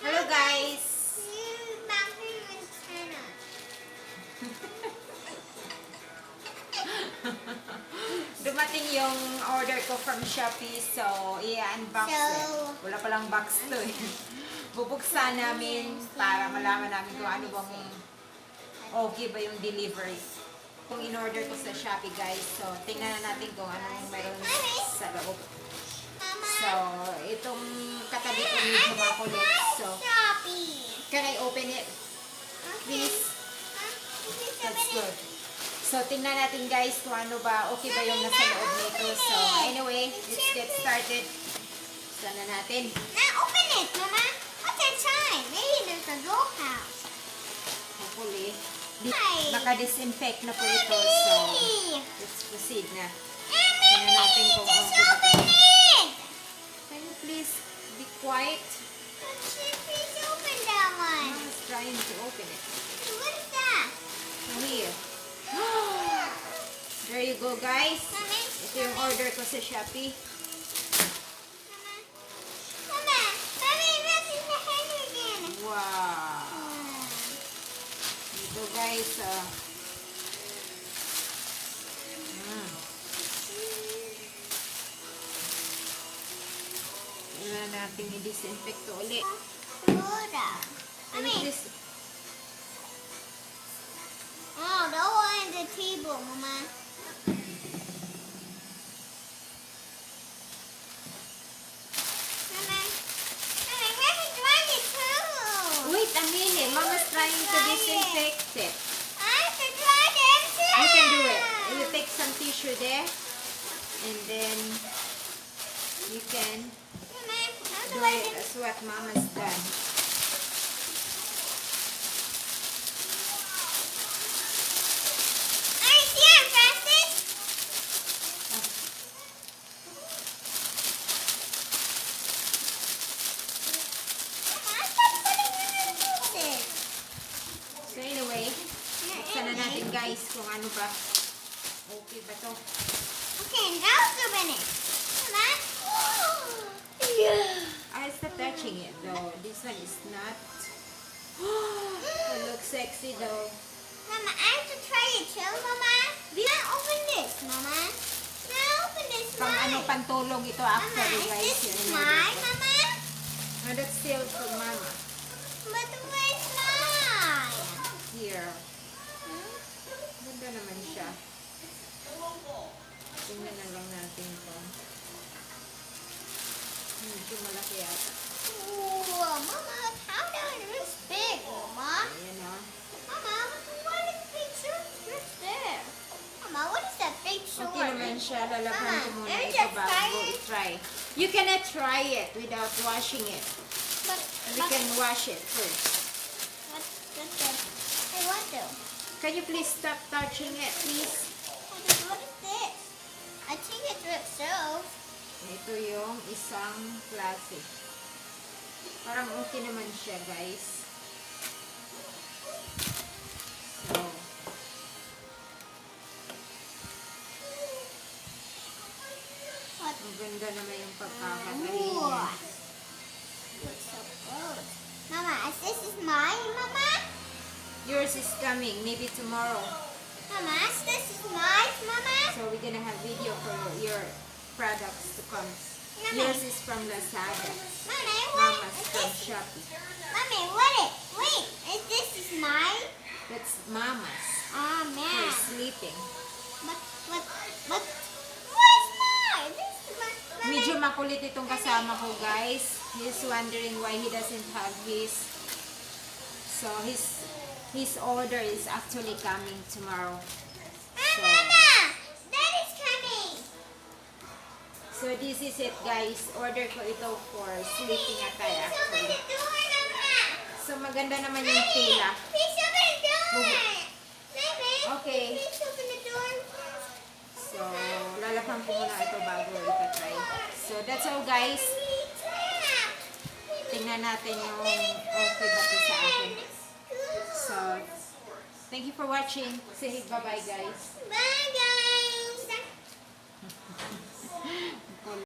Hello guys! Dumating yung order ko from Shopee, so i-unbox Wala palang box to eh. Bubuksan namin para malaman namin kung ano bang okay ba yung delivery. Kung in-order ko sa Shopee guys, so tingnan na natin kung anong meron sa loob. So, itong katabi ko medyo makulit. So, can I open it? Please? That's good. So, tingnan natin guys kung ano ba, okay ba yung nasa loob nito. So, anyway, let's get started. Sana natin. Now open it, Mama. What's inside? Maybe there's a dollhouse. Hopefully, naka-disinfect na po ito. So, let's proceed na. Tingnan natin kung okay ba ito. Can you please be quiet? Please open that one. I was trying to open it. What is that? Here. There you go guys. Mama. Ito yung order ko sa Shopee. Mama. Mommy, look in the hand again. Wow. Ito guys. Kailangan natin i-disinfect to ulit. Soda. Mommy. Oh, the one on the table, Mama. Mama. Mama, we have to dry it too. Wait a minute. Mama's trying to disinfect it. I have to dry them too. I can do it. You take some tissue there. And then you can Mama, how do do I it do? as what Mama's done. I see it, Francis. Mama, stop putting it in the pieces. So anyway, buksan na natin guys kung ano ba. Okay ba to? Okay, now open it. Mama. Yeah. I'll stop touching it though. This one is not. It looks sexy though. Mama, I have to try it too, Mama. Now open this, Mama. Now open this, Pang ano mine. pantulong ito Mama, actually is guys. this Yung mine, in-order ko. Mama? No, that's still for Mama. But where's mine? Here. Hmm? Ganda naman siya. Tingnan na lang natin ito. Medyo malaki yata. Ooh, Mama, how down this big, Mama? Ayan o. Mama, what is big sword there? Mama, what is that big sword? Okay naman siya. Lalabhan ko muna Mama, ito just bago try ko it. i-try. You cannot try it without washing it. But, We can wash it first. what's that? I want to. Can you please stop touching it, please? What is this? I think it's with soap. Ito yung isang klase. Parang okay naman siya, guys. So, What? ang ganda naman yung pagkakatahin Ooh. niya. Looks so good. Mama, this is mine, Mama? Yours is coming, maybe tomorrow. Mama, this is mine, Mama? So, we're gonna have video for your products to come. Mama. Yours is from Lazada. Mommy, what Mama's is from this? Shopee. Mommy, what it? Wait, is this is mine? That's Mama's Oh, for man. sleeping. Where's mine? This is mine. Mommy. Medyo makulit itong kasama ko, guys. He's wondering why he doesn't have his. So, his order is actually coming tomorrow. So, Mama, that is coming. so this is it, guys. Order ko ito for sleeping attire Please open actually. the door, Mama. So, maganda naman yung tela. Please open the door. Bubu- Mommy, Okay. please open the door. So, lalapang ko muna ito bago itatry. So, that's all, guys. Tingnan natin yung okay ba ito sa akin. So, you for watching. Say bye-bye, guys. Bye, guys.